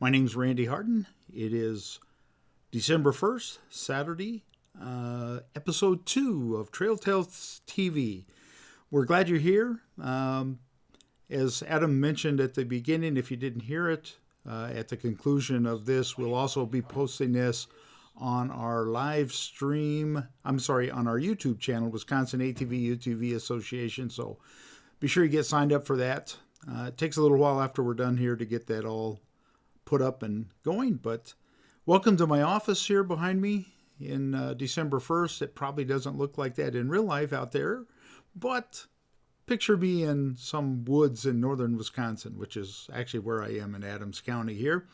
My name's Randy Harden. It is December 1st, Saturday, episode 2 of Trail Tales TV. We're glad you're here. As Adam mentioned at the beginning, if you didn't hear it, at the conclusion of this, we'll also be posting this on our live stream, on our YouTube channel, Wisconsin ATV UTV Association. So be sure you get signed up for that. It takes a little while after we're done here to get that all put up and going, but welcome to my office here behind me in December 1st. It probably doesn't look like that in real life out there, but picture me in some woods in northern Wisconsin, which is actually where I am in Adams County here.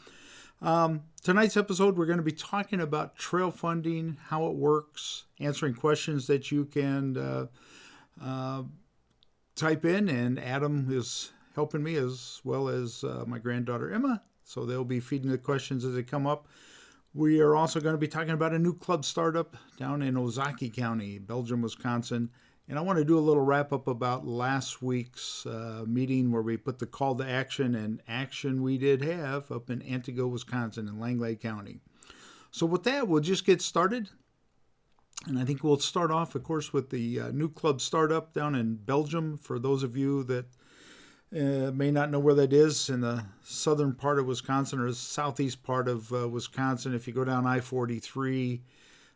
Tonight's episode, we're going to be talking about trail funding, how it works, answering questions that you can type in, and Adam is helping me as well as my granddaughter Emma. So they'll be feeding the questions as they come up. We are also going to be talking about a new club startup down in Ozaukee County, Belgium, Wisconsin. And I want to do a little wrap up about last week's meeting where we put the call to action, and action we did have up in Antigo, Wisconsin in Langley County. So with that, we'll just get started. And I think we'll start off, of course, with the new club startup down in Belgium. For those of you that may not know where that is, in the southern part of Wisconsin or the southeast part of Wisconsin. If you go down I-43,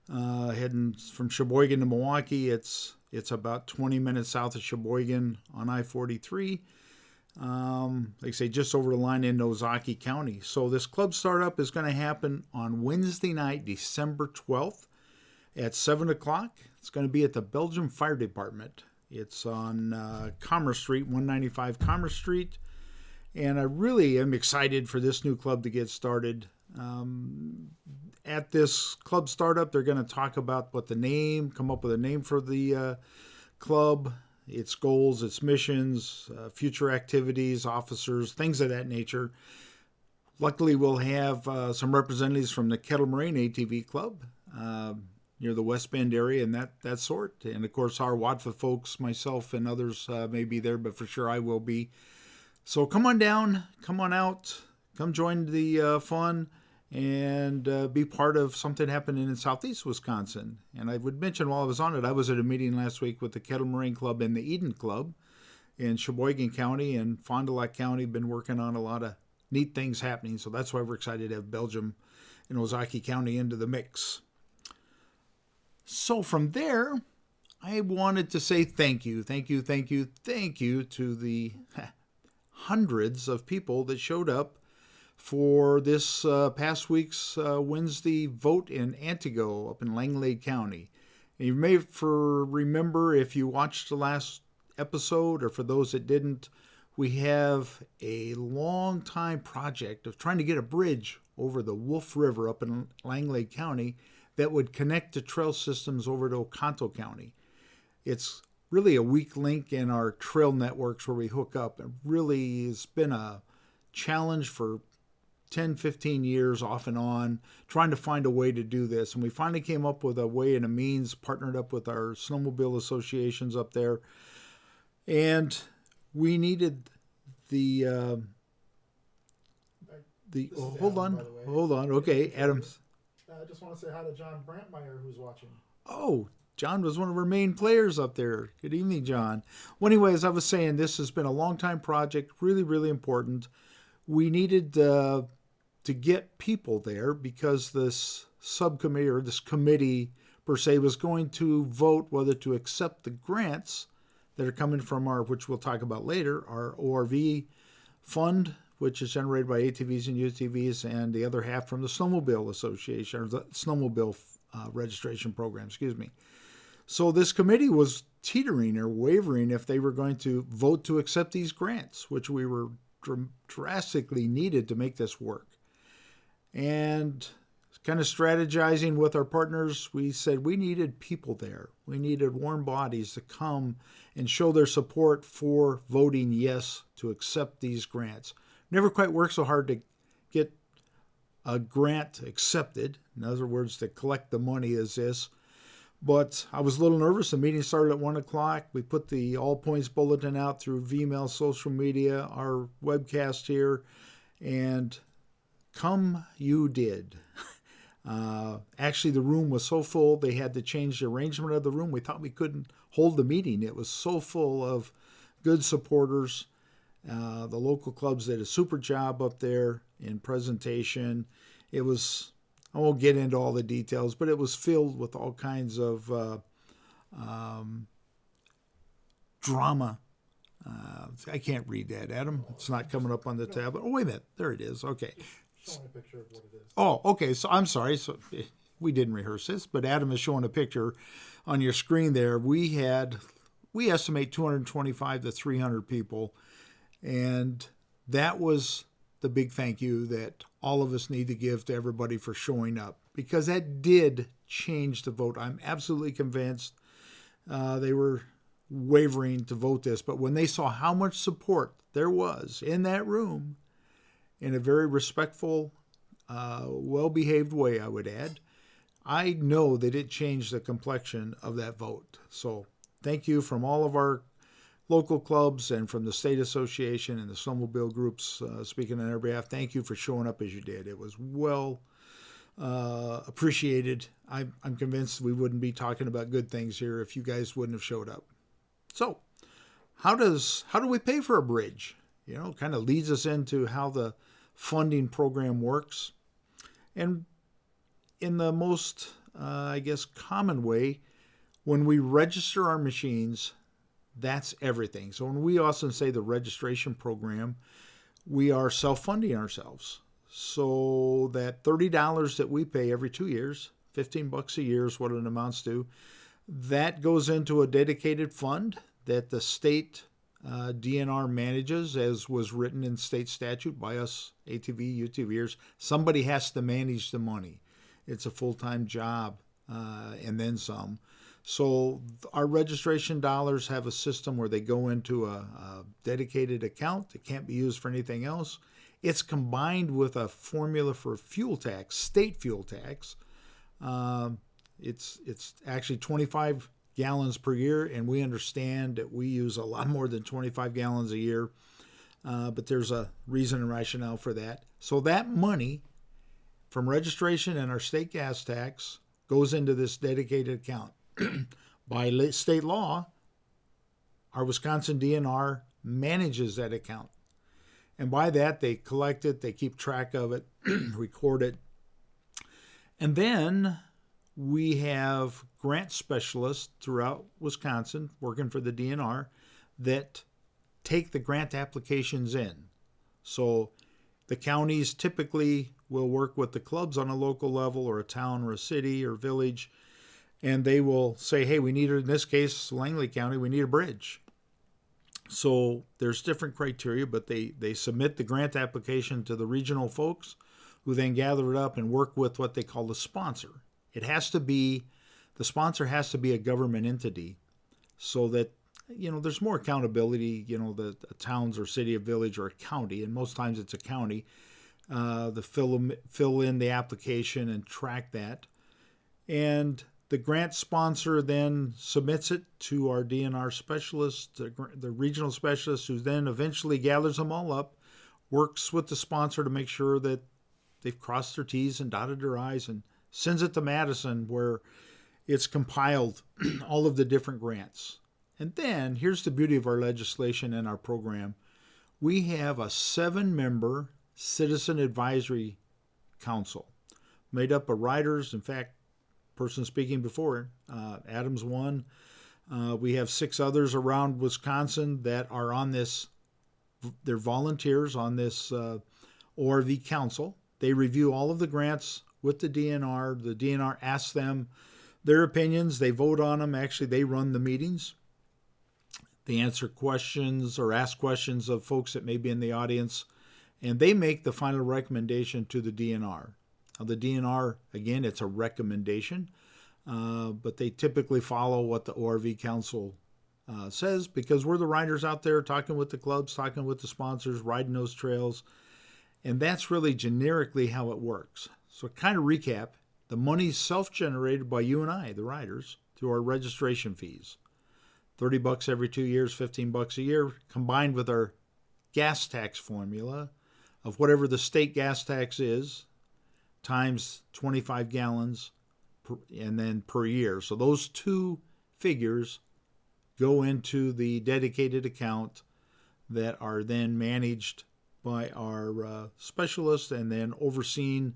heading from Sheboygan to Milwaukee, it's about 20 minutes south of Sheboygan on I-43. Like I say, just over the line in Ozaukee County. So this club startup is going to happen on Wednesday night, December 12th at 7 o'clock. It's going to be at the Belgium Fire Department. It's on Commerce Street, 195 Commerce Street. And I really am excited for this new club to get started. At this club startup, they're going to talk about come up with a name for the club, its goals, its missions, future activities, officers, things of that nature. Luckily, we'll have some representatives from the Kettle Moraine ATV Club, near the West Bend area and that sort. And of course, our WATVA folks, myself and others may be there, but for sure I will be. So come on down, come on out, come join the fun and be part of something happening in southeast Wisconsin. And I would mention while I was on it, I was at a meeting last week with the Kettle Moraine Club and the Eden Club in Sheboygan County and Fond du Lac County. Been working on a lot of neat things happening. So that's why we're excited to have Belgium and Ozaukee County into the mix. So from there, I wanted to say thank you to the hundreds of people that showed up for this past week's Wednesday vote in Antigo up in Langley County. And you may remember if you watched the last episode, or for those that didn't, we have a long time project of trying to get a bridge over the Wolf River up in Langley County that would connect the trail systems over to Oconto County. It's really a weak link in our trail networks where we hook up. It really has been a challenge for 10, 15 years off and on, trying to find a way to do this. And we finally came up with a way and a means, partnered up with our snowmobile associations up there. And we needed hold on. Okay, Adams. I just want to say hi to John Brantmeyer, who's watching. Oh, John was one of our main players up there. Good evening, John. Well, anyway, as I was saying, this has been a long-time project, really, really important. We needed to get people there because this subcommittee or this committee, per se, was going to vote whether to accept the grants that are coming from which we'll talk about later, our ORV fund, which is generated by ATVs and UTVs, and the other half from the Snowmobile Association, or the Snowmobile Registration Program, So this committee was teetering or wavering if they were going to vote to accept these grants, which we were drastically needed to make this work. And kind of strategizing with our partners, we said we needed people there. We needed warm bodies to come and show their support for voting yes to accept these grants. Never quite worked so hard to get a grant accepted. In other words, to collect the money as this. But I was a little nervous. The meeting started at 1 o'clock. We put the all points bulletin out through VMail, social media, our webcast here. And come you did. Actually, the room was so full they had to change the arrangement of the room. We thought we couldn't hold the meeting. It was so full of good supporters. The local clubs did a super job up there in presentation. It was, I won't get into all the details, but it was filled with all kinds of drama. I can't read that, Adam. It's not coming up on the tablet. Oh, wait a minute. There it is. Okay. Showing a picture of what it is. Oh, okay. So I'm sorry. So we didn't rehearse this, but Adam is showing a picture on your screen there. We estimate 225 to 300 people, and that was the big thank you that all of us need to give to everybody for showing up, because that did change the vote. I'm absolutely convinced they were wavering to vote this, but when they saw how much support there was in that room, in a very respectful, well-behaved way, I would add, I know that it changed the complexion of that vote. So thank you from all of our local clubs and from the state association and the snowmobile groups, speaking on their behalf. Thank you for showing up as you did. It was well appreciated. I'm convinced we wouldn't be talking about good things here if you guys wouldn't have showed up. So how do we pay for a bridge? Kind of leads us into how the funding program works. And in the most, common way, when we register our machines, that's everything. So when we often say the registration program, we are self-funding ourselves. So that $30 that we pay every 2 years, $15 a year is what it amounts to, that goes into a dedicated fund that the state DNR manages, as was written in state statute by us ATV, UTVers. Somebody has to manage the money. It's a full-time job and then some. So our registration dollars have a system where they go into a dedicated account that can't be used for anything else. It's combined with a formula for fuel tax, state fuel tax. It's actually 25 gallons per year, and we understand that we use a lot more than 25 gallons a year, but there's a reason and rationale for that. So that money from registration and our state gas tax goes into this dedicated account. By state law, our Wisconsin DNR manages that account. And by that, they collect it, they keep track of it, record it. And then we have grant specialists throughout Wisconsin working for the DNR that take the grant applications in. So the counties typically will work with the clubs on a local level, or a town or a city or village, and they will say, hey, we need, in this case, Langley County, we need a bridge. So there's different criteria, but they submit the grant application to the regional folks, who then gather it up and work with what they call the sponsor. The sponsor has to be a government entity, so that, there's more accountability, the towns or city or village or a county, and most times it's a county, to fill in the application and track that. And the grant sponsor then submits it to our DNR specialist, the regional specialist, who then eventually gathers them all up, works with the sponsor to make sure that they've crossed their T's and dotted their I's, and sends it to Madison, where it's compiled, all of the different grants. And then, here's the beauty of our legislation and our program. We have a 7-member citizen advisory council made up of riders. In fact, person speaking before, Adam's one. We have 6 others around Wisconsin that are on this. They're volunteers on this ORV council. They review all of the grants with the DNR. The DNR asks them their opinions. They vote on them. Actually, they run the meetings. They answer questions or ask questions of folks that may be in the audience, and they make the final recommendation to the DNR. Now, the DNR, again, it's a recommendation, but they typically follow what the ORV Council says, because we're the riders out there talking with the clubs, talking with the sponsors, riding those trails, and that's really generically how it works. So kind of recap, the money's self-generated by you and I, the riders, through our registration fees. $30 every 2 years, $15 a year, combined with our gas tax formula of whatever the state gas tax is times 25 gallons and then per year. So those two figures go into the dedicated account that are then managed by our specialists and then overseen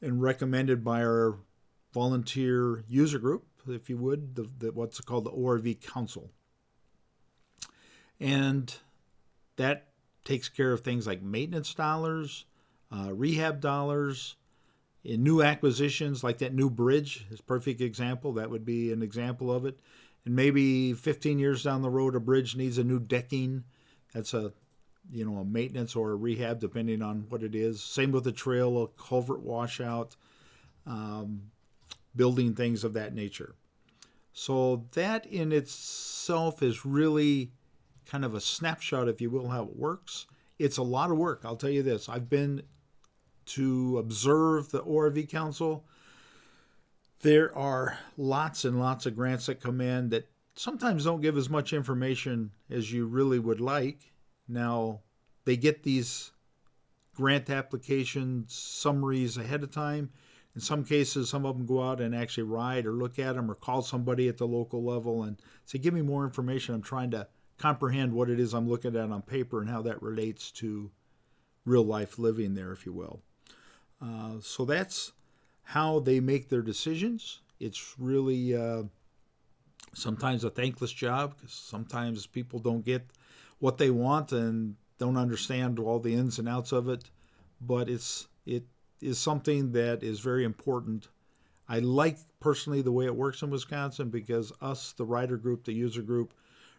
and recommended by our volunteer user group, if you would, what's called the ORV Council. And that takes care of things like maintenance dollars, rehab dollars, in new acquisitions like that new bridge is a perfect example. That would be an example of it. And maybe 15 years down the road, a bridge needs a new decking. That's a maintenance or a rehab, depending on what it is. Same with the trail, a culvert washout, building things of that nature. So that in itself is really kind of a snapshot, if you will, how it works. It's a lot of work. I'll tell you this. I've been to observe the ORV Council. There are lots and lots of grants that come in that sometimes don't give as much information as you really would like. Now, they get these grant application summaries ahead of time. In some cases, some of them go out and actually ride or look at them or call somebody at the local level and say, give me more information. I'm trying to comprehend what it is I'm looking at on paper and how that relates to real life living there, if you will. So that's how they make their decisions. It's really sometimes a thankless job because sometimes people don't get what they want and don't understand all the ins and outs of it. But it is something that is very important. I like personally the way it works in Wisconsin because us, the rider group, the user group,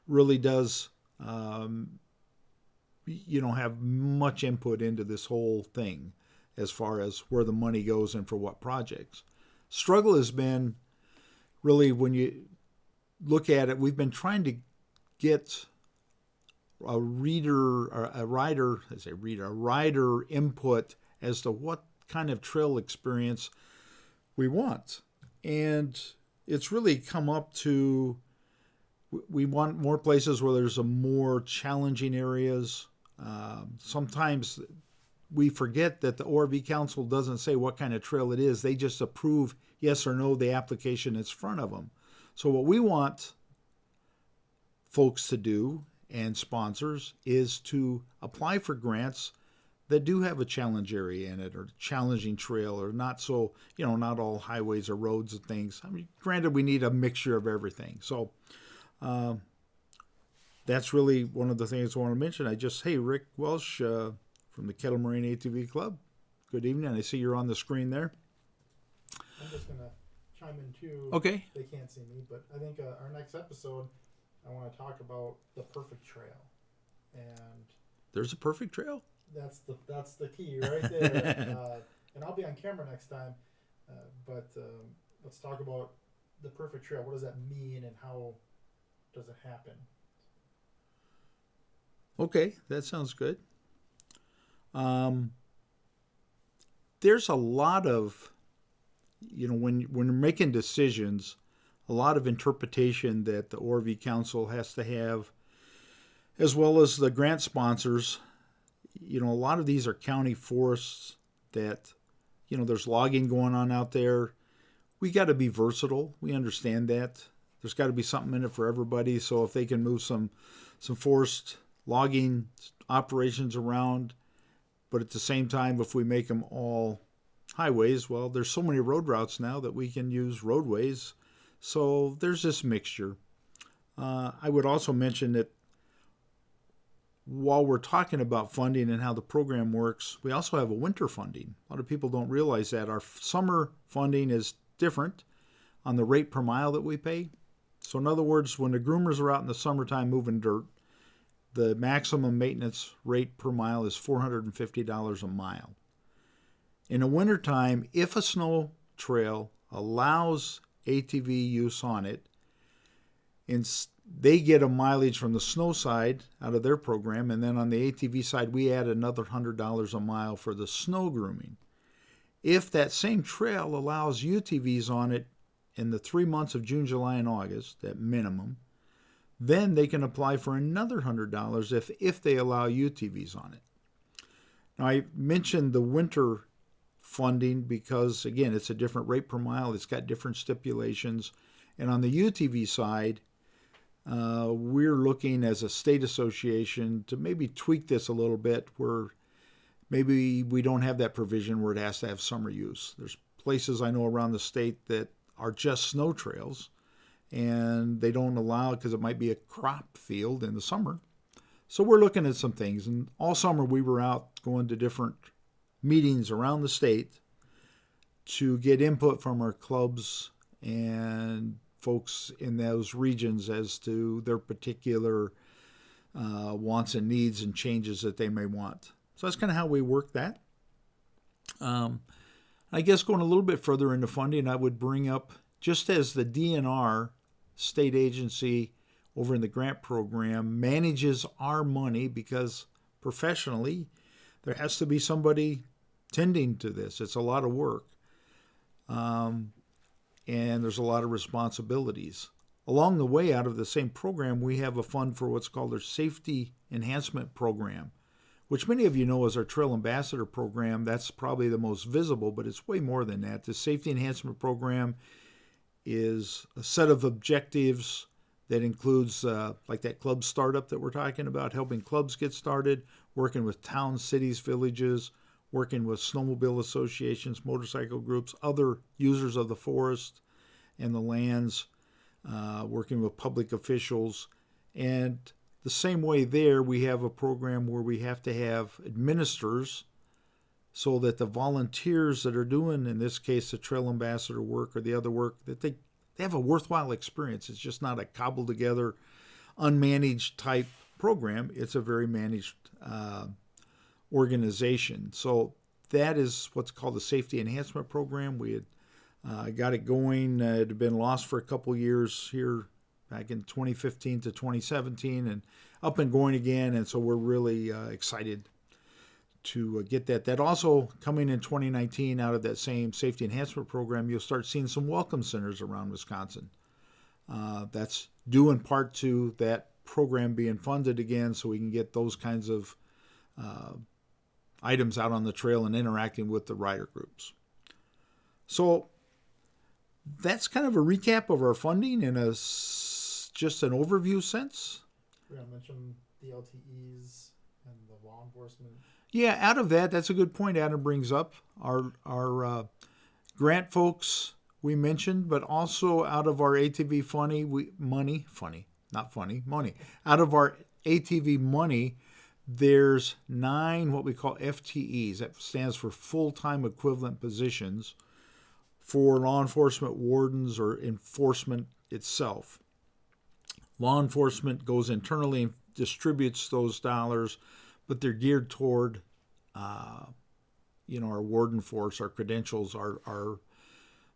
really does have much input into this whole thing as far as where the money goes and for what projects. Struggle has been really, when you look at it, we've been trying to get a rider input as to what kind of trail experience we want. And it's really come up to, we want more places where there's a more challenging areas. Sometimes we forget that the ORV Council doesn't say what kind of trail it is. They just approve yes or no the application that's in front of them. So what we want folks to do and sponsors is to apply for grants that do have a challenge area in it or challenging trail or not so, not all highways or roads and things. I mean, granted, we need a mixture of everything. So that's really one of the things I want to mention. Hey, Rick Welsh, from the Kettle Moraine ATV Club. Good evening. I see you're on the screen there. I'm just going to chime in too. Okay. They can't see me, but I think our next episode, I want to talk about the perfect trail. And there's a perfect trail? That's the key right there. And I'll be on camera next time. But let's talk about the perfect trail. What does that mean and how does it happen? Okay, that sounds good. There's a lot of, when you're making decisions, a lot of interpretation that the ORV Council has to have, as well as the grant sponsors. A lot of these are county forests that, there's logging going on out there. We got to be versatile. We understand that. There's got to be something in it for everybody. So if they can move some forest logging operations around, but at the same time, if we make them all highways, well, there's so many road routes now that we can use roadways. So there's this mixture. I would also mention that while we're talking about funding and how the program works, we also have a winter funding. A lot of people don't realize that. Our summer funding is different on the rate per mile that we pay. So in other words, when the groomers are out in the summertime moving dirt, the maximum maintenance rate per mile is $450 a mile. In the wintertime, if a snow trail allows ATV use on it, they get a mileage from the snow side out of their program, and then on the ATV side, we add another $100 a mile for the snow grooming. If that same trail allows UTVs on it in the 3 months of June, July, and August, at minimum, then they can apply for another $100 if they allow UTVs on it. Now, I mentioned the winter funding because, again, it's a different rate per mile. It's got different stipulations. And on the UTV side, we're looking as a state association to maybe tweak this a little bit where maybe we don't have that provision where it has to have summer use. There's places I know around the state that are just snow trails, and they don't allow it because it might be a crop field in the summer. So we're looking at some things. And all summer we were out going to different meetings around the state to get input from our clubs and folks in those regions as to their particular wants and needs and changes that they may want. So that's kind of how we work that. I guess going a little bit further into funding, I would bring up, just as the DNR state agency over in the grant program manages our money, because professionally there has to be somebody tending to this. It's a lot of work. And there's a lot of responsibilities. Along the way, out of the same program, we have a fund for what's called our Safety Enhancement Program, which many of you know as our Trail Ambassador Program. That's probably the most visible, but it's way more than that. The Safety Enhancement Program is a set of objectives that includes, like that club startup that we're talking about, helping clubs get started, working with towns, cities, villages, working with snowmobile associations, motorcycle groups, other users of the forest and the lands, working with public officials. And the same way there, we have a program where we have to have administrators so that the volunteers that are doing, in this case, the Trail Ambassador work or the other work, that they have a worthwhile experience. It's just not a cobbled together, unmanaged type program. It's a very managed organization. So that is what's called the Safety Enhancement Program. We had got it going. It had been lost for a couple years here back in 2015 to 2017 and up and going again. And so we're really excited to get that. That also coming in 2019 out of that same Safety Enhancement Program, you'll start seeing some welcome centers around Wisconsin. That's due in part to that program being funded again, so we can get those kinds of items out on the trail and interacting with the rider groups. So that's kind of a recap of our funding in just an overview sense. We're going to mention the LTEs and the law enforcement. Yeah, out of that, that's a good point Adam brings up. Our grant folks we mentioned, but also out of our ATV money. Out of our ATV money, there's 9 what we call FTEs. That stands for full-time equivalent positions for law enforcement wardens or enforcement itself. Law enforcement goes internally and distributes those dollars, but they're geared toward, our warden force, our credentials, our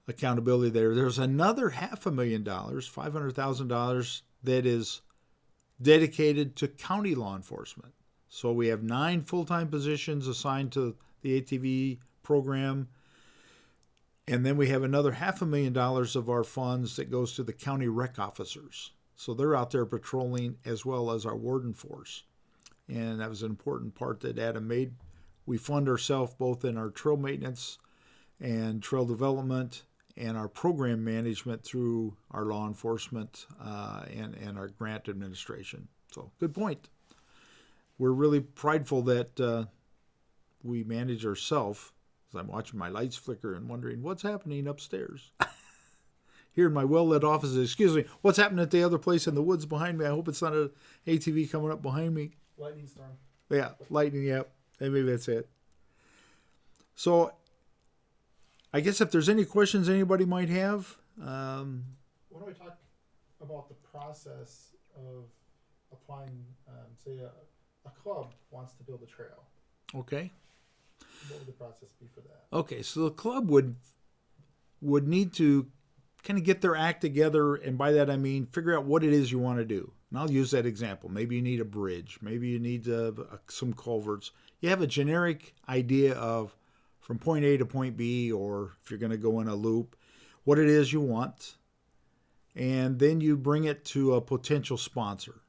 accountability there. There's another $500,000, $500,000 that is dedicated to county law enforcement. So we have 9 full-time positions assigned to the ATV program. And then we have another $500,000 of our funds that goes to the county rec officers. So they're out there patrolling as well as our warden force. And that was an important part that Adam made. We fund ourselves both in our trail maintenance and trail development and our program management through our law enforcement and our grant administration. So good point. We're really prideful that we manage ourselves. As I'm watching my lights flicker and wondering what's happening upstairs. Here in my well-lit office, excuse me, what's happening at the other place in the woods behind me? I hope it's not an ATV coming up behind me. Lightning storm. Yeah, lightning, yeah. And maybe that's it. So I guess if there's any questions anybody might have. Why don't we talk about the process of applying, say a club wants to build a trail. Okay. What would the process be for that? Okay, so the club would need to kind of get their act together, and by that I mean figure out what it is you want to do. And I'll use that example. Maybe you need a bridge. Maybe you need some culverts. You have a generic idea of from point A to point B, or if you're going to go in a loop, what it is you want. And then you bring it to a potential sponsor.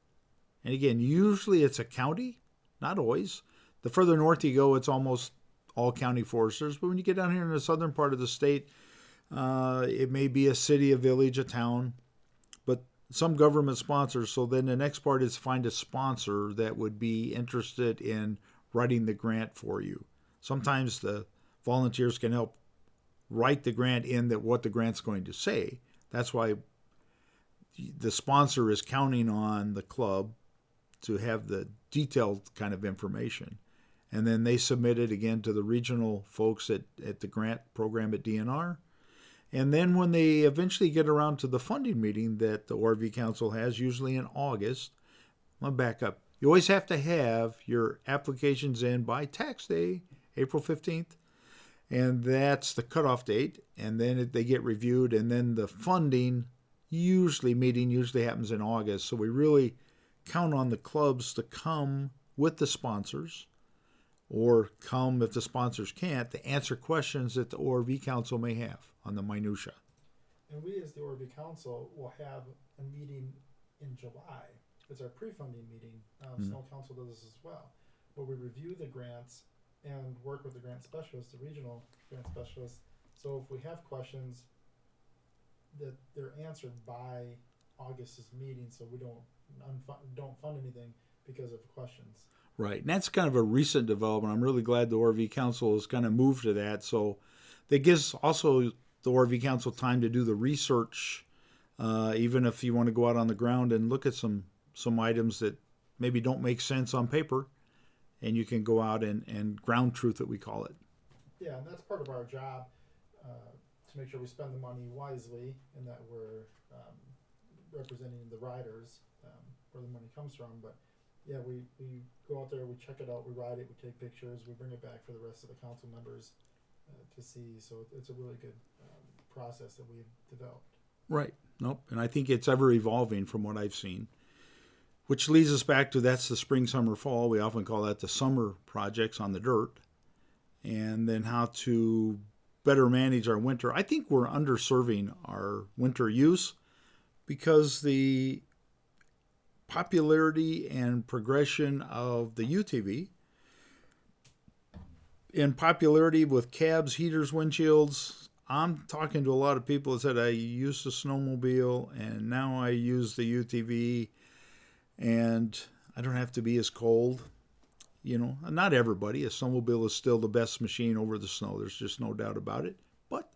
And again, usually it's a county, not always. The further north you go, it's almost all county foresters. But when you get down here in the southern part of the state, it may be a city, a village, a town, but some government sponsors. So then the next part is find a sponsor that would be interested in writing the grant for you. Sometimes the volunteers can help write the grant in that what the grant's going to say. That's why the sponsor is counting on the club to have the detailed kind of information. And then they submit it again to the regional folks at the grant program at DNR. And then when they eventually get around to the funding meeting that the ORV Council has, usually in August, I'm going to back up. You always have to have your applications in by tax day, April 15th. And that's the cutoff date. And then they get reviewed. And then the funding meeting usually happens in August. So we really count on the clubs to come with the sponsors, or come if the sponsors can't, to answer questions that the ORV Council may have on the minutia. And we, as the ORV Council, will have a meeting in July. It's our pre-funding meeting. Snow Council does this as well, where we review the grants and work with the grant specialists, the regional grant specialists. So if we have questions, that they're answered by August's meeting, so we don't fund anything because of questions. Right, and that's kind of a recent development. I'm really glad the ORV Council has kind of moved to that. So that gives also the ORV Council time to do the research, even if you want to go out on the ground and look at some items that maybe don't make sense on paper, and you can go out and ground truth it, we call it. Yeah, and that's part of our job, to make sure we spend the money wisely and that we're representing the riders where the money comes from. But yeah, we go out there, we check it out, we ride it, we take pictures, we bring it back for the rest of the council members to see. So it's a really good process that we've developed. Right. Nope. And I think it's ever evolving from what I've seen, which leads us back to that's the spring, summer, fall. We often call that the summer projects on the dirt, and then how to better manage our winter. I think we're underserving our winter use because the popularity and progression of the UTV in popularity with cabs, heaters, windshields. I'm talking to a lot of people that said I used the snowmobile and now I use the UTV and I don't have to be as cold. You know, not everybody. A snowmobile is still the best machine over the snow. There's just no doubt about it. But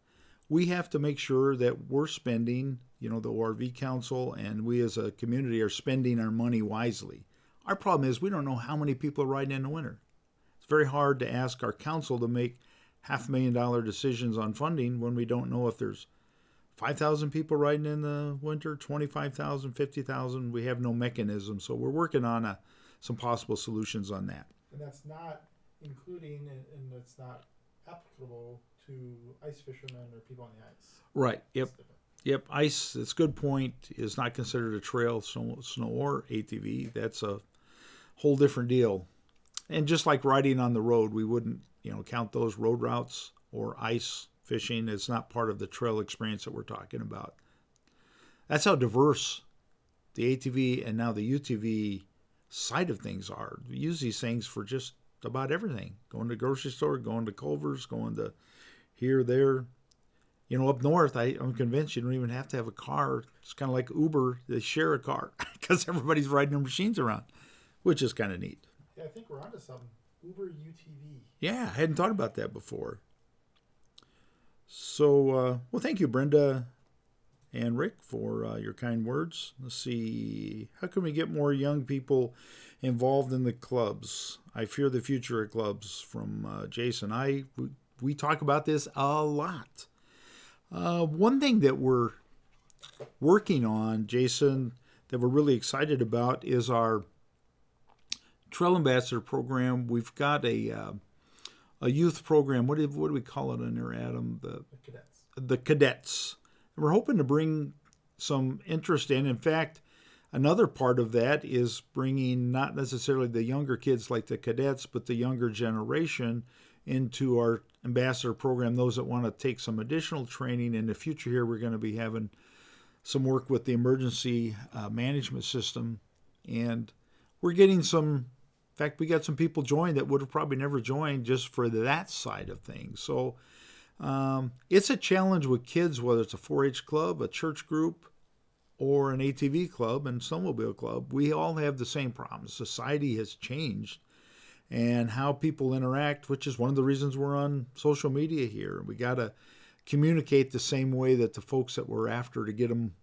we have to make sure that we're spending, the ORV Council and we as a community are spending our money wisely. Our problem is we don't know how many people are riding in the winter. It's very hard to ask our council to make $500,000 decisions on funding when we don't know if there's 5,000 people riding in the winter, 25,000, 50,000. We have no mechanism. So we're working on some possible solutions on that. And that's not including, and it's not applicable to ice fishermen or people on the ice. Right. Yep. Ice, it's a good point, is not considered a trail, snow or ATV. That's a whole different deal. And just like riding on the road, we wouldn't, count those road routes or ice fishing. It's not part of the trail experience that we're talking about. That's how diverse the ATV and now the UTV side of things are. We use these things for just about everything. Going to the grocery store, going to Culver's, going to here, there. Up north, I'm convinced you don't even have to have a car. It's kind of like Uber. They share a car because everybody's riding their machines around, which is kind of neat. Yeah, I think we're onto something. Uber UTV. Yeah, I hadn't thought about that before. So, well, thank you, Brenda and Rick, for your kind words. Let's see. How can we get more young people involved in the clubs? I fear the future of clubs, from Jason. We talk about this a lot. One thing that we're working on, Jason, that we're really excited about is our Trail Ambassador program. We've got a youth program. What do we call it in there, Adam? The cadets. The cadets. And we're hoping to bring some interest in. In fact, another part of that is bringing not necessarily the younger kids like the cadets, but the younger generation into our ambassador program, those that want to take some additional training. In the future here, we're going to be having some work with the emergency management system, and we're getting some fact, we got some people joined that would have probably never joined just for that side of things. So it's a challenge with kids, whether it's a 4-H club, a church group, or an ATV club and snowmobile club. We all have the same problems. Society has changed, and how people interact, which is one of the reasons we're on social media here. We got to communicate the same way that the folks that we're after to get them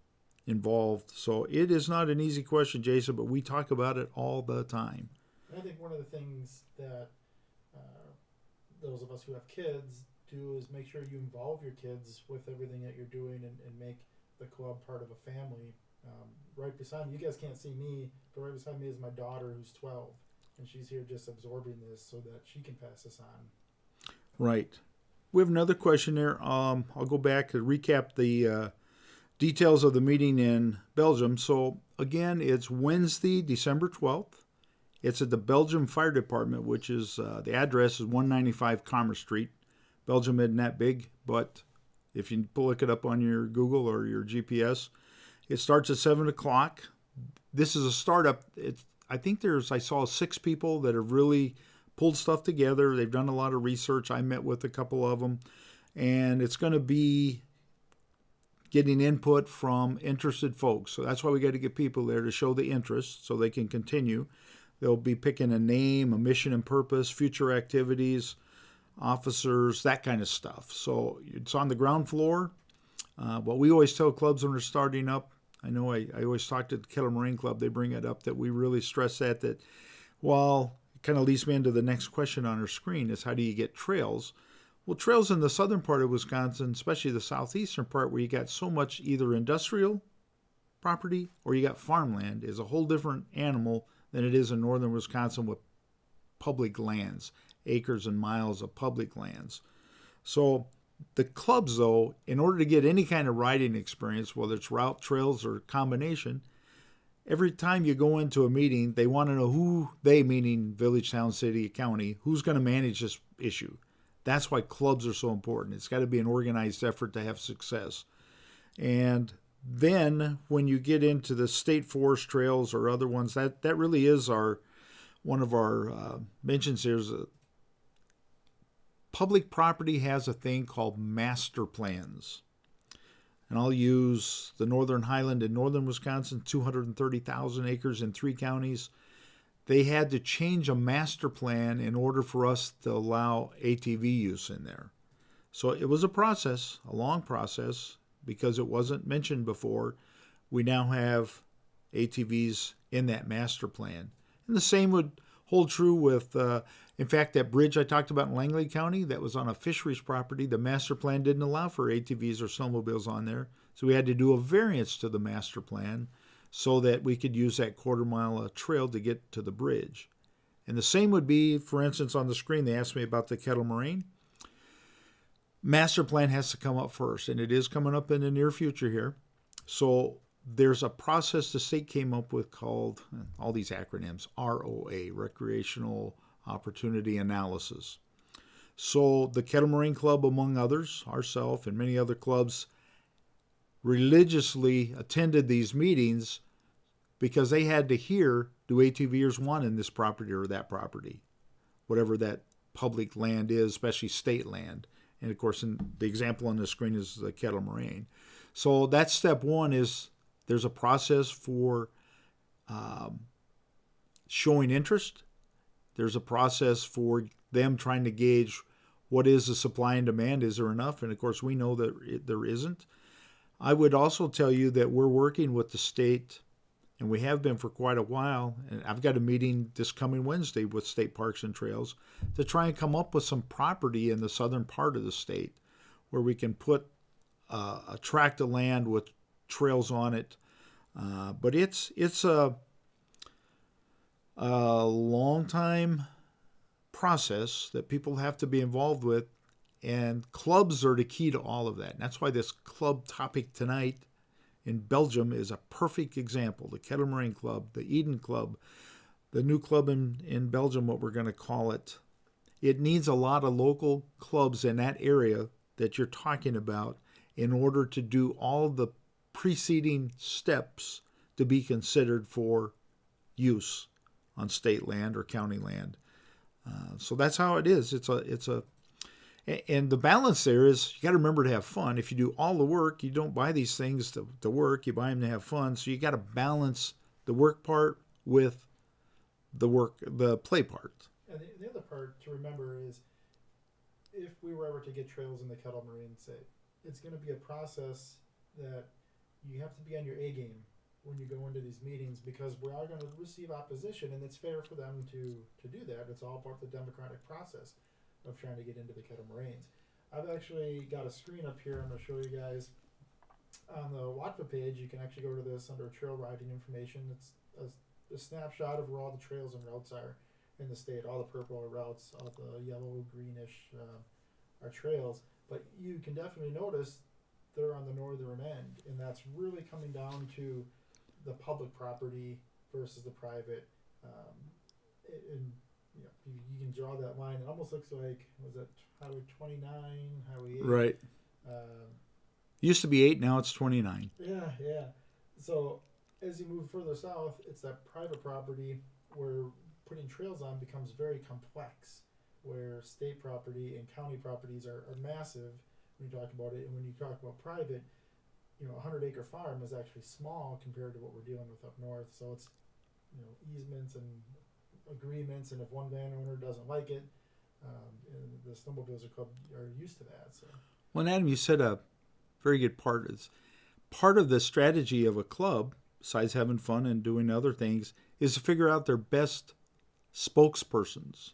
involved. So it is not an easy question, Jason, but we talk about it all the time. I think one of the things that those of us who have kids do is make sure you involve your kids with everything that you're doing, and make the club part of a family. Right beside me, you guys can't see me, but right beside me is my daughter who's 12, and she's here just absorbing this so that she can pass this on. Right. We have another question there. I'll go back to recap the details of the meeting in Belgium. So again, it's Wednesday, December 12th. It's at the Belgium Fire Department, which is, the address is 195 Commerce Street. Belgium isn't that big, but if you look it up on your Google or your GPS, it starts at 7 o'clock. This is a startup. I saw 6 people that have really pulled stuff together. They've done a lot of research. I met with a couple of them, and it's going to be getting input from interested folks. So that's why we got to get people there to show the interest so they can continue. They'll be picking a name, a mission and purpose, future activities, officers, that kind of stuff. So it's on the ground floor. What we always tell clubs when they're starting up, I know I always talk to the Kettle Moraine Club, they bring it up that we really stress that while it kind of leads me into the next question on our screen is how do you get trails? Well, trails in the southern part of Wisconsin, especially the southeastern part where you got so much either industrial property or you got farmland, is a whole different animal than it is in northern Wisconsin with public lands, acres and miles of public lands. So the clubs, though, in order to get any kind of riding experience, whether it's route, trails, or combination, every time you go into a meeting, they want to know who they, meaning village, town, city, county, who's going to manage this issue. That's why clubs are so important. It's got to be an organized effort to have success. And then when you get into the state forest trails or other ones, that really is one of our mentions here. Is public property has a thing called master plans. And I'll use the Northern Highland in northern Wisconsin, 230,000 acres in 3 counties. They had to change a master plan in order for us to allow ATV use in there. So it was a process, a long process, because it wasn't mentioned before. We now have ATVs in that master plan. And the same would hold true with, in fact, that bridge I talked about in Langley County that was on a fisheries property. The master plan didn't allow for ATVs or snowmobiles on there. So we had to do a variance to the master plan so that we could use that quarter-mile trail to get to the bridge. And the same would be, for instance, on the screen, they asked me about the Kettle Moraine. Master plan has to come up first, and it is coming up in the near future here. So there's a process the state came up with called, all these acronyms, ROA, Recreational Opportunity Analysis. So the Kettle Moraine Club, among others, ourselves and many other clubs, religiously attended these meetings because they had to hear, do ATVers want in this property or that property, whatever that public land is, especially state land. And of course, the example on the screen is the Kettle Moraine. So that's step one, is there's a process for showing interest. There's a process for them trying to gauge what is the supply and demand. Is there enough? And of course, we know that there isn't. I would also tell you that we're working with the state, and we have been for quite a while, and I've got a meeting this coming Wednesday with State Parks and Trails to try and come up with some property in the southern part of the state where we can put a tract of land with trails on it. But it's a long time process that people have to be involved with, and clubs are the key to all of that. And that's why this club topic tonight in Belgium is a perfect example. The Kettle Moraine Club, the Eden Club, the new club in Belgium, what we're going to call it. It needs a lot of local clubs in that area that you're talking about in order to do all the preceding steps to be considered for use on state land or county land. So that's how it is. And the balance there is you got to remember to have fun. If you do all the work, you don't buy these things to work. You buy them to have fun. So you got to balance the work part with the play part. And the other part to remember is if we were ever to get trails in the Kettle Moraine, say, it's going to be a process that you have to be on your A game when you go into these meetings, because we are going to receive opposition, and it's fair for them to do that. It's all part of the democratic process of trying to get into the Kettle Moraines. I've actually got a screen up here I'm going to show you guys. On the WATVA page, you can actually go to this under trail riding information. It's a snapshot of where all the trails and routes are in the state. All the purple are routes, all the yellow, greenish are trails. But you can definitely notice they're on the northern end, and that's really coming down to the public property versus the private. And you can draw that line. It almost looks like, was it Highway 29, Highway 8? Right. Used to be 8, now it's 29. Yeah. So as you move further south, it's that private property where putting trails on becomes very complex, where state property and county properties are massive when you talk about it. And when you talk about private, a 100-acre farm is actually small compared to what we're dealing with up north. So it's, easements and agreements, and if one landowner doesn't like it, and the Snowmobiles Club are used to that. So, well, Adam, you said a very good part is part of the strategy of a club, besides having fun and doing other things, is to figure out their best spokespersons.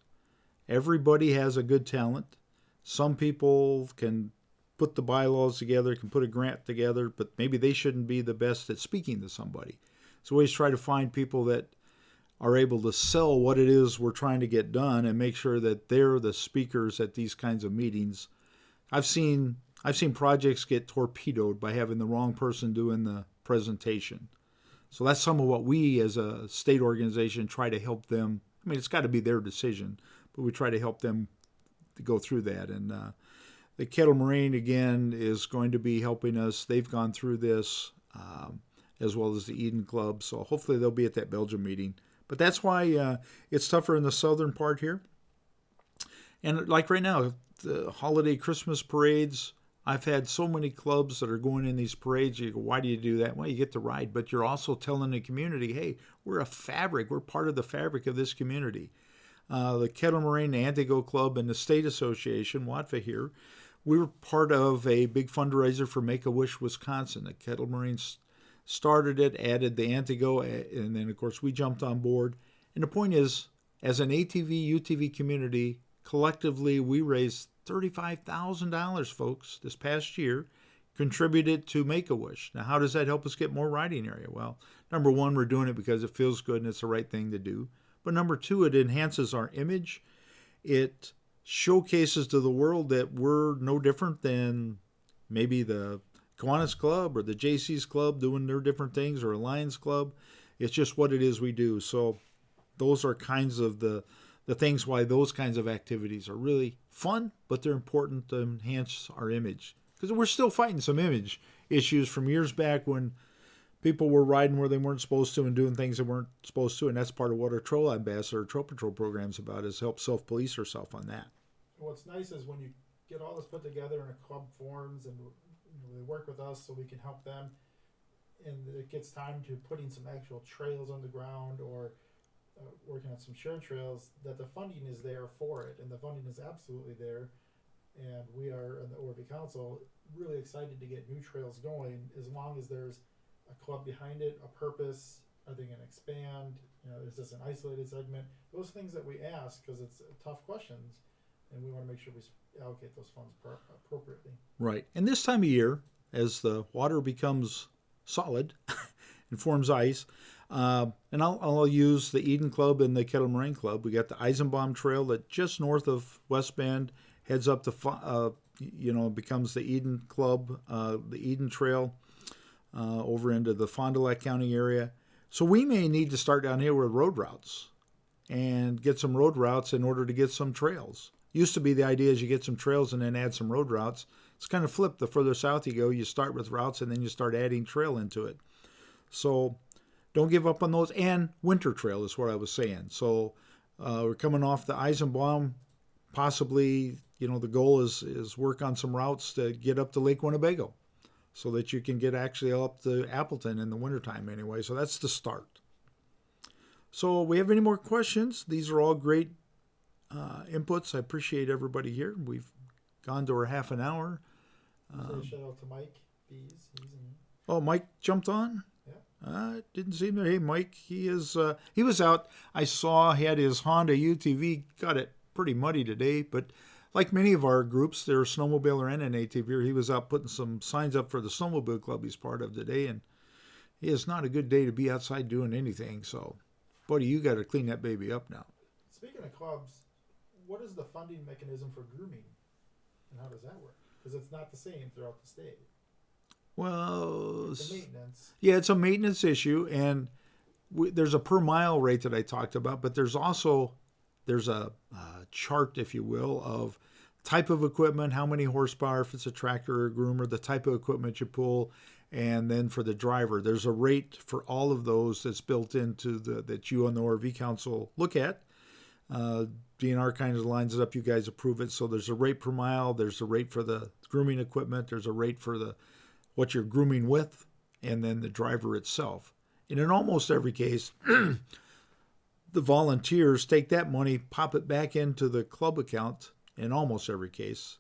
Everybody has a good talent. Some people can put the bylaws together, can put a grant together, but maybe they shouldn't be the best at speaking to somebody. So we always try to find people that are able to sell what it is we're trying to get done and make sure that they're the speakers at these kinds of meetings. I've seen projects get torpedoed by having the wrong person doing the presentation. So that's some of what we as a state organization try to help them. I mean, it's got to be their decision, but we try to help them to go through that. And the Kettle Moraine, again, is going to be helping us. They've gone through this, as well as the Eden Club. So hopefully they'll be at that Belgium meeting. But that's why it's tougher in the southern part here. And like right now, the holiday Christmas parades, I've had so many clubs that are going in these parades. You go, why do you do that? Well, you get to ride, but you're also telling the community, hey, we're a fabric. We're part of the fabric of this community. The Kettle Moraine Antigo Club and the State Association, WATVA here, we were part of a big fundraiser for Make-A-Wish Wisconsin. The Kettle Moraine started it, added the Antigo, and then, of course, we jumped on board. And the point is, as an ATV, UTV community, collectively, we raised $35,000, folks, this past year, contributed to Make-A-Wish. Now, how does that help us get more riding area? Well, number one, we're doing it because it feels good and it's the right thing to do. But number two, it enhances our image. It showcases to the world that we're no different than maybe the Kiwanis Club or the JC's Club doing their different things, or a Lions Club. It's just what it is we do. So those are kinds of the things why those kinds of activities are really fun, but they're important to enhance our image. Because we're still fighting some image issues from years back when people were riding where they weren't supposed to and doing things they weren't supposed to. And that's part of what our Troll Ambassador, Troll Patrol program is about, is help self-police ourselves on that. What's nice is when you get all this put together in a club forms, and they work with us so we can help them, and it gets time to putting some actual trails on the ground or working on some shared trails, that the funding is there for it, and the funding is absolutely there. And we are, in the ORB Council, really excited to get new trails going, as long as there's a club behind it, a purpose. Are they going to expand? Is this an isolated segment? Those things that we ask, because it's tough questions, and we want to make sure we allocate those funds appropriately. Right. And this time of year, as the water becomes solid and forms ice, and I'll use the Eden Club and the Kettle Moraine Club. We got the Eisenbaum Trail that just north of West Bend heads up to, becomes the Eden Club, the Eden Trail, over into the Fond du Lac County area. So we may need to start down here with road routes and get some road routes in order to get some trails. Used to be the idea is you get some trails and then add some road routes. It's kind of flipped. The further south you go, you start with routes and then you start adding trail into it. So don't give up on those. And winter trail is what I was saying. So we're coming off the Eisenbaum. Possibly, the goal is work on some routes to get up to Lake Winnebago so that you can get actually up to Appleton in the wintertime anyway. So that's the start. So we have any more questions? These are all great inputs. I appreciate everybody here. We've gone to our half an hour. Shout out to Mike Bees. Oh, Mike jumped on? Yeah. Didn't see him there. Hey, Mike, he was out. I saw he had his Honda UTV, got it pretty muddy today, but like many of our groups, they're a snowmobiler and an ATVer. He was out putting some signs up for the snowmobile club he's part of today, and it's not a good day to be outside doing anything. So, buddy, you got to clean that baby up now. Speaking of clubs, what is the funding mechanism for grooming, and how does that work? Because it's not the same throughout the state. Well, it's a maintenance. Yeah, it's a maintenance issue, and there's a per mile rate that I talked about, but there's a chart, if you will, of type of equipment, how many horsepower, if it's a tractor or a groomer, the type of equipment you pull, and then for the driver, there's a rate for all of those that's built into that you on the ORV Council look at. DNR kind of lines it up. You guys approve it. So there's a rate per mile. There's a rate for the grooming equipment. There's a rate for what you're grooming with, and then the driver itself. And in almost every case, the volunteers take that money, pop it back into the club account in almost every case.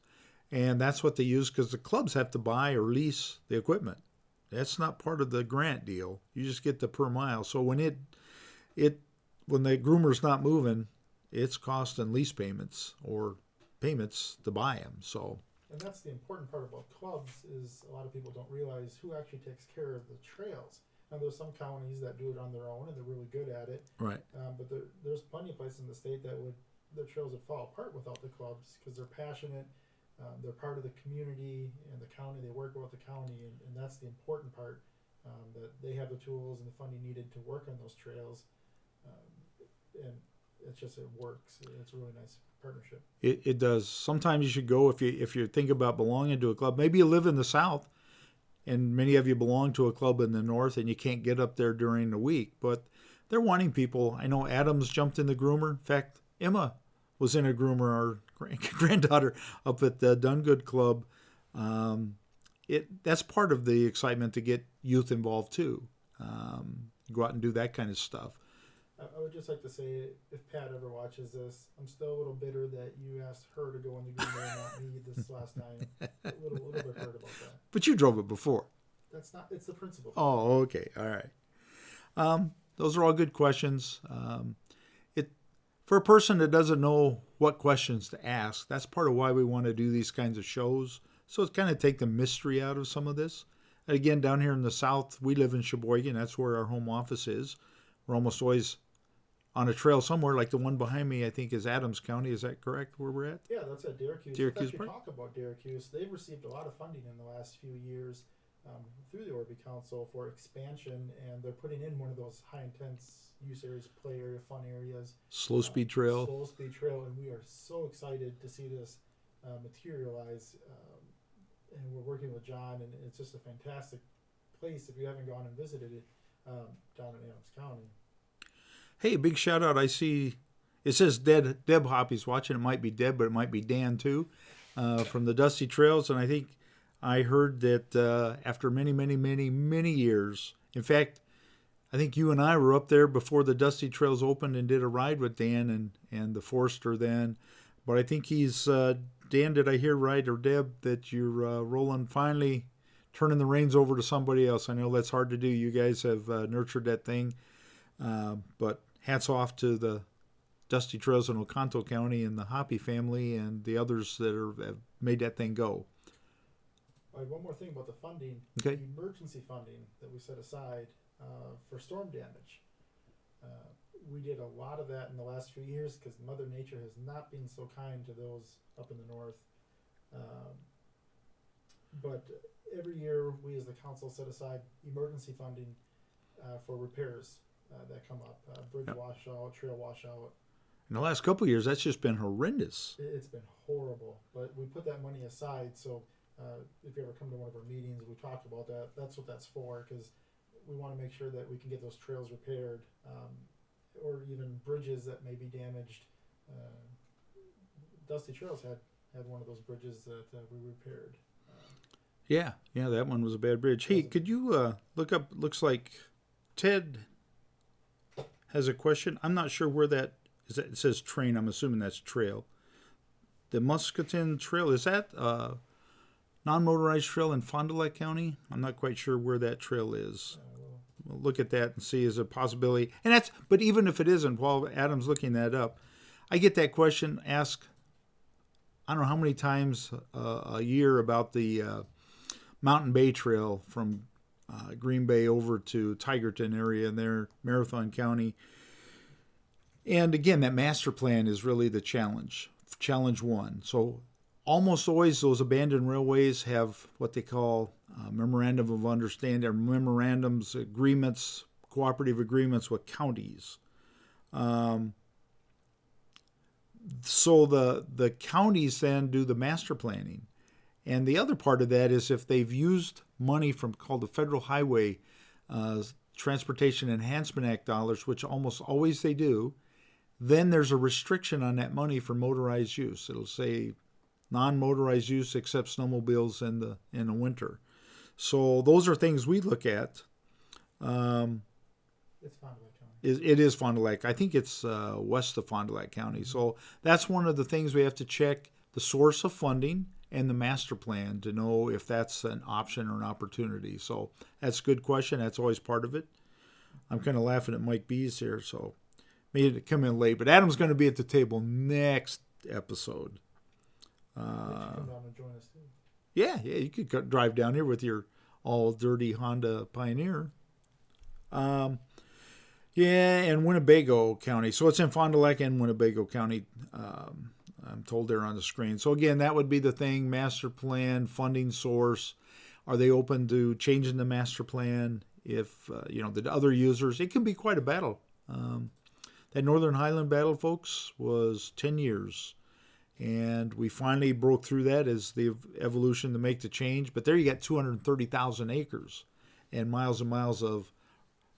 And that's what they use because the clubs have to buy or lease the equipment. That's not part of the grant deal. You just get the per mile. So when when the groomer's not moving, it's costing lease payments or payments to buy them. So. And that's the important part about clubs is a lot of people don't realize who actually takes care of the trails. Now, there's some counties that do it on their own and they're really good at it. Right. But there's plenty of places in the state that the trails would fall apart without the clubs because they're passionate. They're part of the community and the county. They work with the county, and that's the important part. That they have the tools and the funding needed to work on those trails, and it's just it works. It's a really nice partnership. It does. Sometimes you should go if you think about belonging to a club. Maybe you live in the South, and many of you belong to a club in the North, and you can't get up there during the week. But they're wanting people. I know Adams jumped in the groomer. In fact, Emma was in a groomer, our granddaughter, up at the Dungood Club. That's part of the excitement to get youth involved too. Go out and do that kind of stuff. I would just like to say, if Pat ever watches this, I'm still a little bitter that you asked her to go in the groomer and not me this last time. A little bit hurt about that. But you drove it before. That's not. It's the principle. Oh, okay, all right. Those are all good questions. For a person that doesn't know what questions to ask, that's part of why we want to do these kinds of shows. So it's kind of take the mystery out of some of this. And again, down here in the South, we live in Sheboygan. That's where our home office is. We're almost always on a trail somewhere, like the one behind me, I think is Adams County. Is that correct, where we're at? Yeah, that's at Syracuse. Syracuse Let's talk about Syracuse. They've received a lot of funding in the last few years through the ORV Council for expansion, and they're putting in one of those high-intense use areas, play area, fun areas. Slow speed trail. Slow speed trail, and we are so excited to see this materialize. And we're working with John, and it's just a fantastic place if you haven't gone and visited it down in Adams County. Hey, big shout out. I see it says Deb Hoppy's watching. It might be Deb, but it might be Dan too, from the Dusty Trails. And I think I heard that after many, many, many, many years, in fact, I think you and I were up there before the Dusty Trails opened and did a ride with Dan and the Forester then. But I think he's, Dan, did I hear right, or Deb, that you're rolling finally, turning the reins over to somebody else? I know that's hard to do. You guys have nurtured that thing. But hats off to the Dusty Trails in Oconto County and the Hoppy family and the others that have made that thing go. All right, one more thing about the funding. Okay. The emergency funding that we set aside for storm damage. We did a lot of that in the last few years because Mother Nature has not been so kind to those up in the north. But every year we as the council set aside emergency funding for repairs that come up. Bridge washout, trail washout. In the last couple of years, that's just been horrendous. It's been horrible. But we put that money aside so if you ever come to one of our meetings, we talked about that. That's what that's for because we want to make sure that we can get those trails repaired, or even bridges that may be damaged. Dusty Trails had one of those bridges that we repaired. Yeah, that one was a bad bridge. Hey, could you look up? Looks like Ted has a question. I'm not sure where that is. It says train. I'm assuming that's trail. The Muscatine Trail, is that non-motorized trail in Fond du Lac County? I'm not quite sure where that trail is. We'll look at that and see is a possibility. But even if it isn't, while Adam's looking that up, I get that question asked, I don't know how many times a year about the Mountain Bay Trail from Green Bay over to Tigerton area in there, Marathon County. And again, that master plan is really the challenge one. So almost always those abandoned railways have what they call memorandum of understanding, or memorandums, agreements, cooperative agreements with counties. So the counties then do the master planning. And the other part of that is if they've used money from called the Federal Highway Transportation Enhancement Act dollars, which almost always they do, then there's a restriction on that money for motorized use. It'll say non-motorized use except snowmobiles in the winter. So those are things we look at. It's Fond du Lac County. It is Fond du Lac. I think it's west of Fond du Lac County. So that's one of the things we have to check, the source of funding and the master plan, to know if that's an option or an opportunity. So that's a good question. That's always part of it. I'm kind of laughing at Mike Bees here, so made it come in late. But Adam's going to be at the table next episode. Come down and join us too. Yeah, you could drive down here with your all dirty Honda Pioneer. And Winnebago County. So it's in Fond du Lac and Winnebago County. I'm told they're on the screen. So again, that would be the thing: master plan, funding source. Are they open to changing the master plan? If the other users, it can be quite a battle. That Northern Highland battle, folks, was 10 years. And we finally broke through that as the evolution to make the change. But there you got 230,000 acres and miles of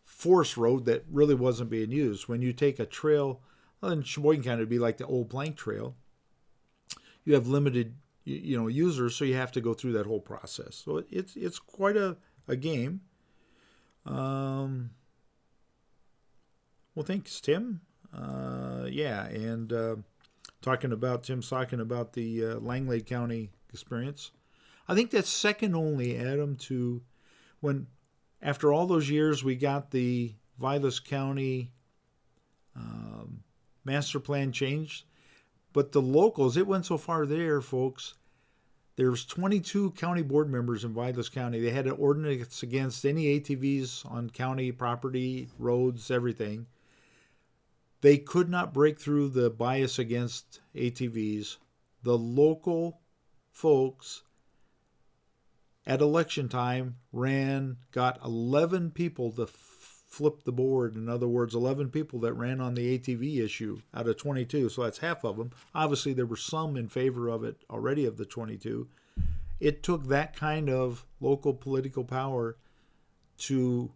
forest road that really wasn't being used. When you take a trail, well, in Sheboygan County, it'd be like the old plank trail. You have limited, users, so you have to go through that whole process. So it's quite a game. Well, thanks, Tim. And Tim's talking about the Langley County experience. I think that's second only, Adam, to when, after all those years, we got the Vilas County master plan changed. But the locals, it went so far there, folks. There's 22 county board members in Vilas County. They had an ordinance against any ATVs on county property, roads, everything. They could not break through the bias against ATVs. The local folks at election time got 11 people to flip the board. In other words, 11 people that ran on the ATV issue out of 22. So that's half of them. Obviously, there were some in favor of it already of the 22. It took that kind of local political power to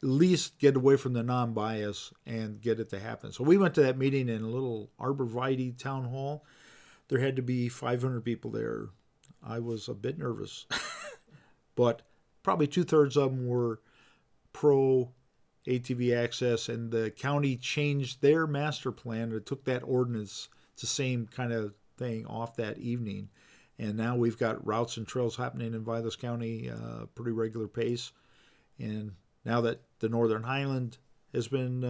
at least get away from the non-bias and get it to happen. So we went to that meeting in a little arborvitae town hall. There had to be 500 people there. I was a bit nervous, but probably 2/3 of them were pro ATV access, and the county changed their master plan. It took that ordinance, it's the same kind of thing, off that evening. And now we've got routes and trails happening in Vilas County, pretty regular pace. And now that the Northern Highland has been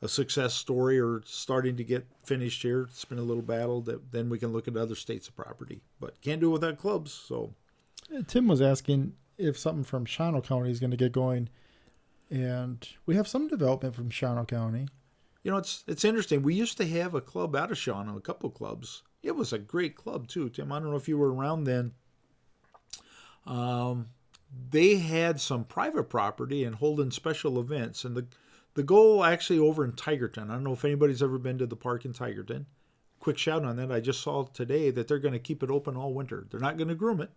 a success story, or starting to get finished here, it's been a little battle, that then we can look at other states of property. But can't do it without clubs. So Tim was asking if something from Shawano County is going to get going. And we have some development from Shawano County. It's interesting. We used to have a club out of Shawano, a couple clubs. It was a great club too, Tim. I don't know if you were around then. They had some private property and holding special events. And the goal actually over in Tigerton, I don't know if anybody's ever been to the park in Tigerton. Quick shout on that. I just saw today that they're going to keep it open all winter. They're not going to groom it.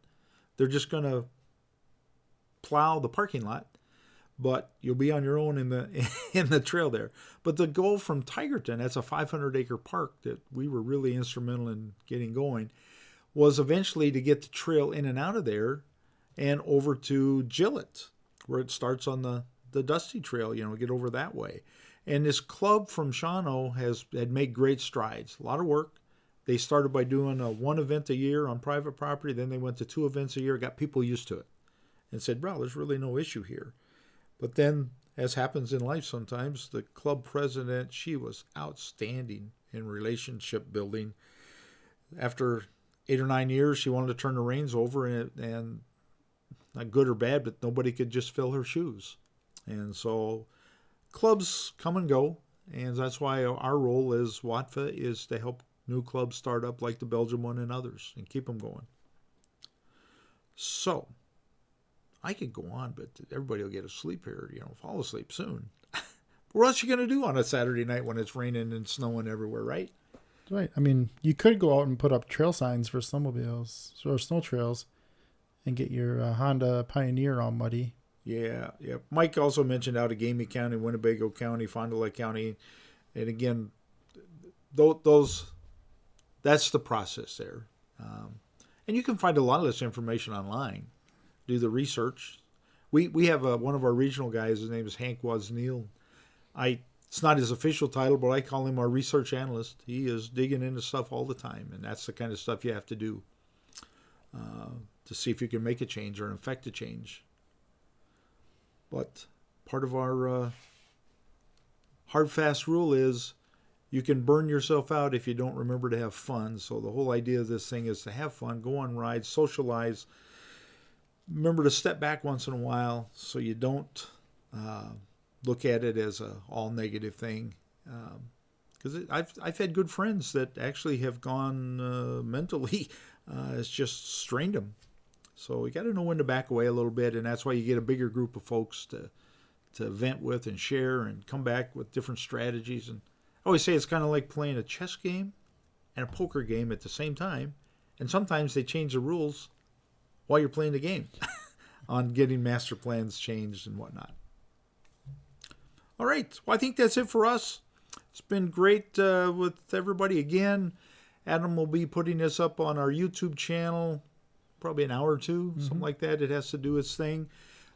They're just going to plow the parking lot, but you'll be on your own in the in the trail there. But the goal from Tigerton, that's a 500-acre park that we were really instrumental in getting going, was eventually to get the trail in and out of there and over to Gillett, where it starts on the Dusty Trail, get over that way. And this club from Shawano had made great strides, a lot of work. They started by doing one event a year on private property. Then they went to 2 events a year, got people used to it, and said, well, there's really no issue here. But then, as happens in life sometimes, the club president, she was outstanding in relationship building. After 8 or 9 years, she wanted to turn the reins over, and not good or bad, but nobody could just fill her shoes. And so clubs come and go, and that's why our role as WATVA is to help new clubs start up like the Belgium one and others and keep them going. So I could go on, but everybody will get asleep here, fall asleep soon. What else are you going to do on a Saturday night when it's raining and snowing everywhere, right? Right. I mean, you could go out and put up trail signs for snowmobiles or snow trails and get your Honda Pioneer all muddy. Yeah. Mike also mentioned out of Gamey County, Winnebago County, Fond du Lac County. And again, that's the process there. And you can find a lot of this information online. Do the research. We have one of our regional guys, his name is Hank Wozniel. It's not his official title, but I call him our research analyst. He is digging into stuff all the time, and that's the kind of stuff you have to do to see if you can make a change or affect a change. But part of our hard, fast rule is you can burn yourself out if you don't remember to have fun. So the whole idea of this thing is to have fun, go on rides, socialize. Remember to step back once in a while so you don't look at it as a all negative thing. Because I've had good friends that actually have gone mentally. It's just strained them. So you got to know when to back away a little bit, and that's why you get a bigger group of folks to vent with and share and come back with different strategies. And I always say it's kind of like playing a chess game and a poker game at the same time. And sometimes they change the rules while you're playing the game on getting master plans changed and whatnot. All right. Well, I think that's it for us. It's been great with everybody again. Adam will be putting this up on our YouTube channel probably an hour or two, something like that. It has to do its thing.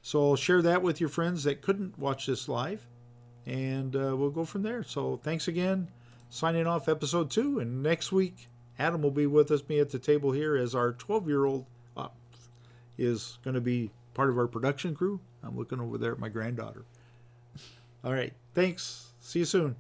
So share that with your friends that couldn't watch this live, and we'll go from there. So thanks again. Signing off episode 2, and next week Adam will be with us, me at the table here, as our 12-year-old is going to be part of our production crew. I'm looking over there at my granddaughter. All right. Thanks. See you soon.